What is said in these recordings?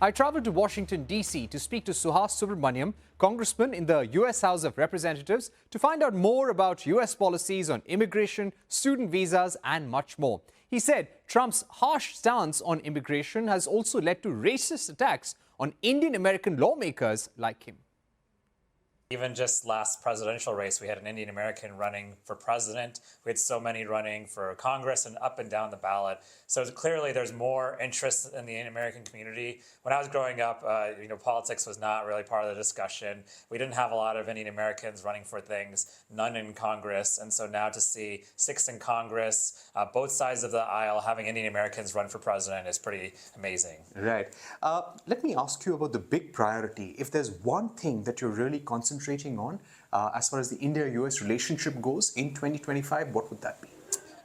I traveled to Washington, D.C. to speak to Suhas Subramanyam, Congressman in the U.S. House of Representatives, to find out more about U.S. policies on immigration, student visas, and much more. He said Trump's harsh stance on immigration has also led to racist attacks on Indian American lawmakers like him. Even just last presidential race, we had an Indian American running for president. We had so many running for Congress and up and down the ballot. So clearly there's more interest in the Indian American community. When I was growing up, politics was not really part of the discussion. We didn't have a lot of Indian Americans running for things, none in Congress. And so now to see 6 in Congress, both sides of the aisle having Indian Americans run for president is pretty amazing. Right. Let me ask you about the big priority. If there's one thing that you're really concentrating on as far as the India-US relationship goes in 2025, what would that be?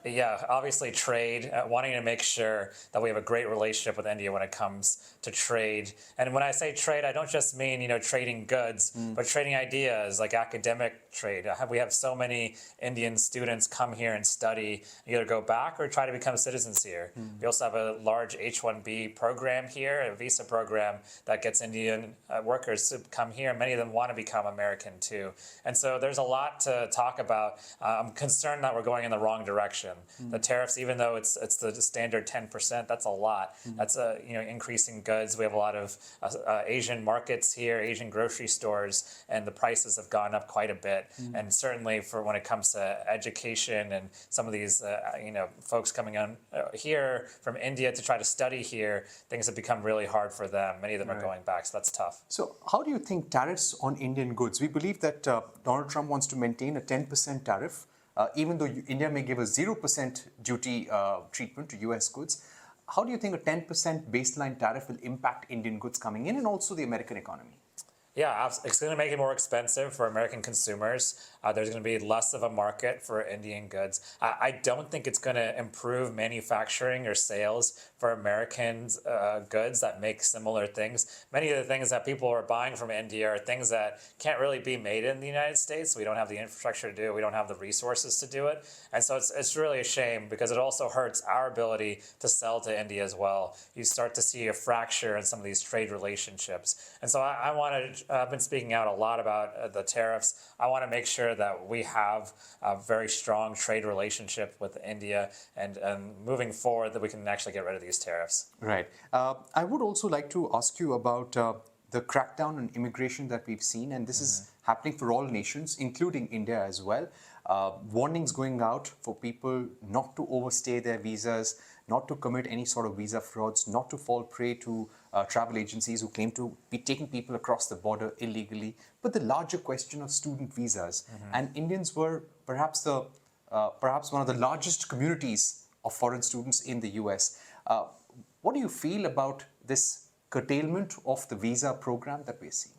Yeah, obviously trade, wanting to make sure that we have a great relationship with India when it comes to trade. And when I say trade, I don't just mean, trading goods, but trading ideas like academic trade. We have so many Indian students come here and study, either go back or try to become citizens here. We also have a large H-1B program here, a visa program that gets Indian workers to come here. Many of them want to become American too. And so there's a lot to talk about. I'm concerned that we're going in the wrong direction. The tariffs, even though it's the standard 10%, that's a lot. That's increasing goods. We have a lot of Asian markets here, Asian grocery stores, and the prices have gone up quite a bit. And certainly for when it comes to education and some of these folks coming on here from India to try to study here, things have become really hard for them. Many of them are going back, so that's tough. So how do you think tariffs on Indian goods? We believe that Donald Trump wants to maintain a 10% tariff. Even though India may give a 0% duty treatment to US goods, how do you think a 10% baseline tariff will impact Indian goods coming in and also the American economy? Yeah, it's going to make it more expensive for American consumers. There's going to be less of a market for Indian goods. I don't think it's going to improve manufacturing or sales for American goods that make similar things. Many of the things that people are buying from India are things that can't really be made in the United States. We don't have the infrastructure to do it. We don't have the resources to do it. And so it's really a shame because it also hurts our ability to sell to India as well. You start to see a fracture in some of these trade relationships. And so I've been speaking out a lot about the tariffs. I want to make sure that we have a very strong trade relationship with India and moving forward that we can actually get rid of these tariffs. Right. I would also like to ask you about the crackdown on immigration that we've seen, and this is happening for all nations, including India as well. Warnings going out for people not to overstay their visas, not to commit any sort of visa frauds, not to fall prey to travel agencies who claim to be taking people across the border illegally. But the larger question of student visas, and Indians were perhaps one of the largest communities of foreign students in the US. What do you feel about this curtailment of the visa program that we're seeing?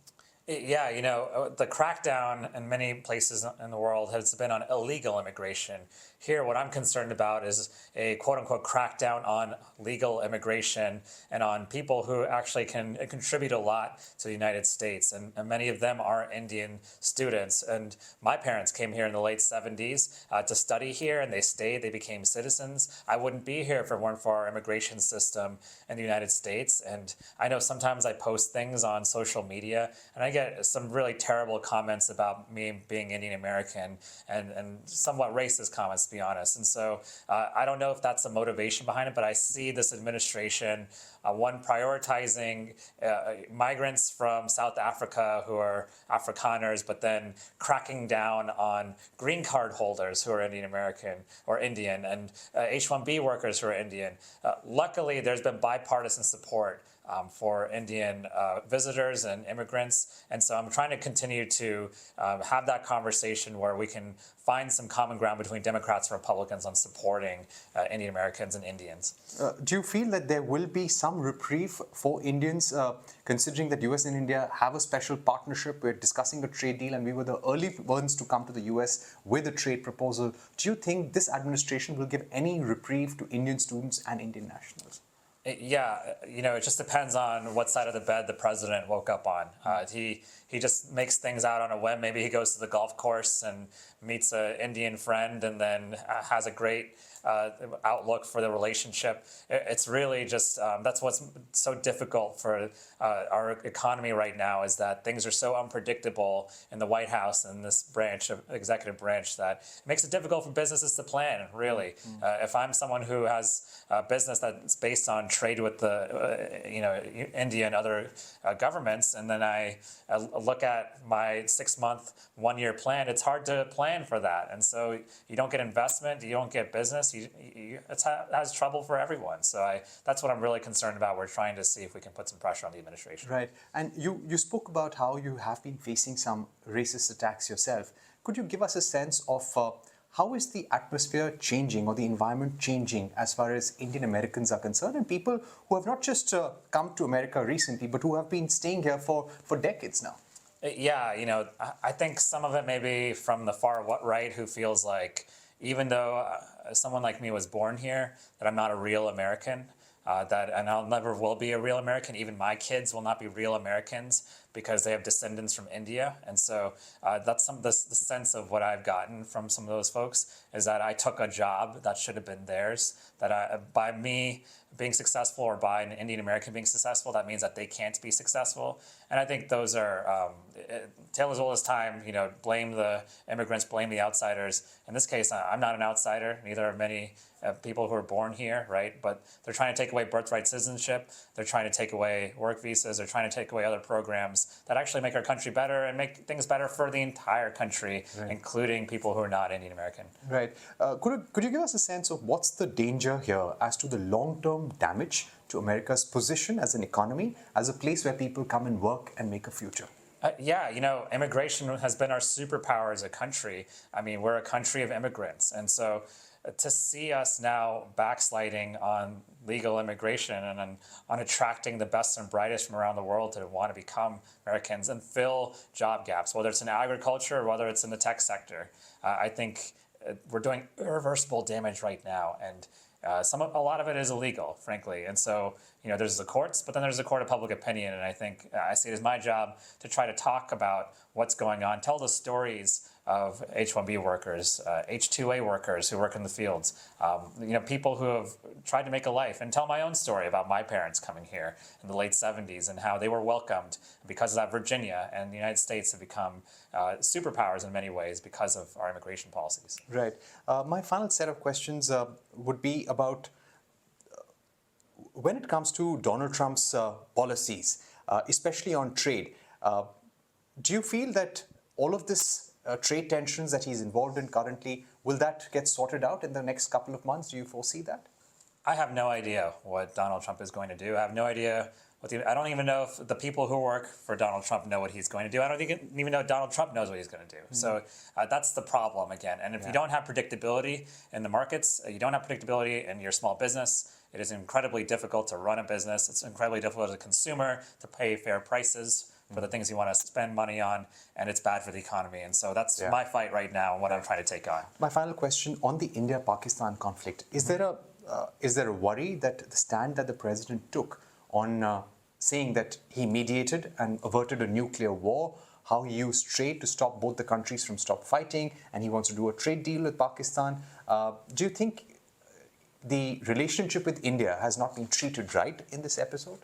Yeah, the crackdown in many places in the world has been on illegal immigration. Here, what I'm concerned about is a quote-unquote crackdown on legal immigration and on people who actually can contribute a lot to the United States. And many of them are Indian students. And my parents came here in the late 70s to study here, and they stayed. They became citizens. I wouldn't be here if it weren't for our immigration system in the United States. And I know sometimes I post things on social media, and I get some really terrible comments about me being Indian American and somewhat racist comments, to be honest. And so I don't know if that's the motivation behind it, but I see this administration, one, prioritizing migrants from South Africa who are Afrikaners, but then cracking down on green card holders who are Indian American or Indian and H-1B workers who are Indian. Luckily, there's been bipartisan support for Indian visitors and immigrants. And so I'm trying to continue to have that conversation where we can find some common ground between Democrats and Republicans on supporting Indian Americans and Indians. Do you feel that there will be some reprieve for Indians, considering that US and India have a special partnership? We're discussing a trade deal and we were the early ones to come to the US with a trade proposal. Do you think this administration will give any reprieve to Indian students and Indian nationals? Yeah, it just depends on what side of the bed the president woke up on. He just makes things out on a whim. Maybe he goes to the golf course and meets an Indian friend and then has a great outlook for the relationship. It's really just that's what's so difficult for our economy right now, is that things are so unpredictable in the White House and this executive branch, that it makes it difficult for businesses to plan, really. If I'm someone who has a business that's based on trade with the India and other governments, and then I look at my 6-month, 1-year plan, it's hard to plan for that. And so you don't get investment, you don't get business, it has trouble for everyone. So that's what I'm really concerned about. We're trying to see if we can put some pressure on the administration. Right. And you spoke about how you have been facing some racist attacks yourself. Could you give us a sense of how is the atmosphere changing, or the environment changing, as far as Indian Americans are concerned, and people who have not just come to America recently, but who have been staying here for decades now? Yeah, I think some of it may be from the far right, who feels like, even though someone like me was born here, that I'm not a real American, and I'll never will be a real American. Even my kids will not be real Americans because they have descendants from India. And so that's the sense of what I've gotten from some of those folks, is that I took a job that should have been theirs, that by me being successful, or by an Indian American being successful, that means that they can't be successful. And I think those are, tale as old as time, blame the immigrants, blame the outsiders. In this case, I'm not an outsider, neither are many people who are born here, right? But they're trying to take away birthright citizenship, they're trying to take away work visas, they're trying to take away other programs that actually make our country better and make things better for the entire country, right, including people who are not Indian American. Right. Could you give us a sense of what's the danger here as to the long-term damage to America's position as an economy, as a place where people come and work and make a future? Yeah, immigration has been our superpower as a country. I mean, we're a country of immigrants. And so to see us now backsliding on legal immigration and on attracting the best and brightest from around the world to want to become Americans and fill job gaps, whether it's in agriculture or whether it's in the tech sector, I think we're doing irreversible damage right now. And a lot of it is illegal, frankly. And so, there's the courts, but then there's the court of public opinion. And I think I see it as my job to try to talk about what's going on, tell the stories of H-1B workers, H-2A workers who work in the fields, people who have tried to make a life, and tell my own story about my parents coming here in the late 70s and how they were welcomed. Because of that, Virginia and the United States have become superpowers in many ways because of our immigration policies. Right. My final set of questions would be about when it comes to Donald Trump's policies, especially on trade. Do you feel that all of this trade tensions that he's involved in currently, will that get sorted out in the next couple of months? Do you foresee that? I have no idea what Donald Trump is going to do. I have no idea I don't even know if the people who work for Donald Trump know what he's going to do. I don't even know Donald Trump knows what he's going to do. Mm-hmm. So that's the problem again. And if you don't have predictability in the markets, you don't have predictability in your small business, it is incredibly difficult to run a business. It's incredibly difficult as a consumer to pay fair prices for the things you want to spend money on, and it's bad for the economy. And so that's my fight right now and what I'm trying to take on. My final question on the India-Pakistan conflict. Is there a worry that the stand that the president took on saying that he mediated and averted a nuclear war, how he used trade to stop both the countries from stop fighting, and he wants to do a trade deal with Pakistan, do you think the relationship with India has not been treated right in this episode?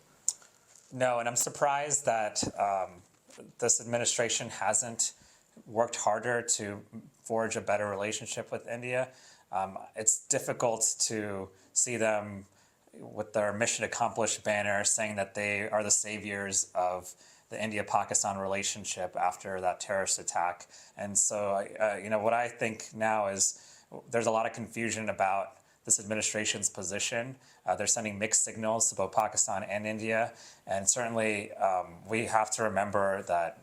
No, and I'm surprised that this administration hasn't worked harder to forge a better relationship with India. It's difficult to see them with their mission accomplished banner saying that they are the saviors of the India-Pakistan relationship after that terrorist attack. And so, what I think now is there's a lot of confusion about this administration's position. They're sending mixed signals to both Pakistan and India. And certainly we have to remember that,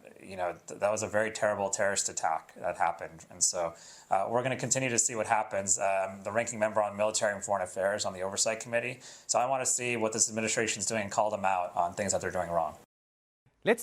that was a very terrible terrorist attack that happened. And so we're going to continue to see what happens. The ranking member on military and foreign affairs on the oversight committee. So I want to see what this administration is doing and call them out on things that they're doing wrong. Let's take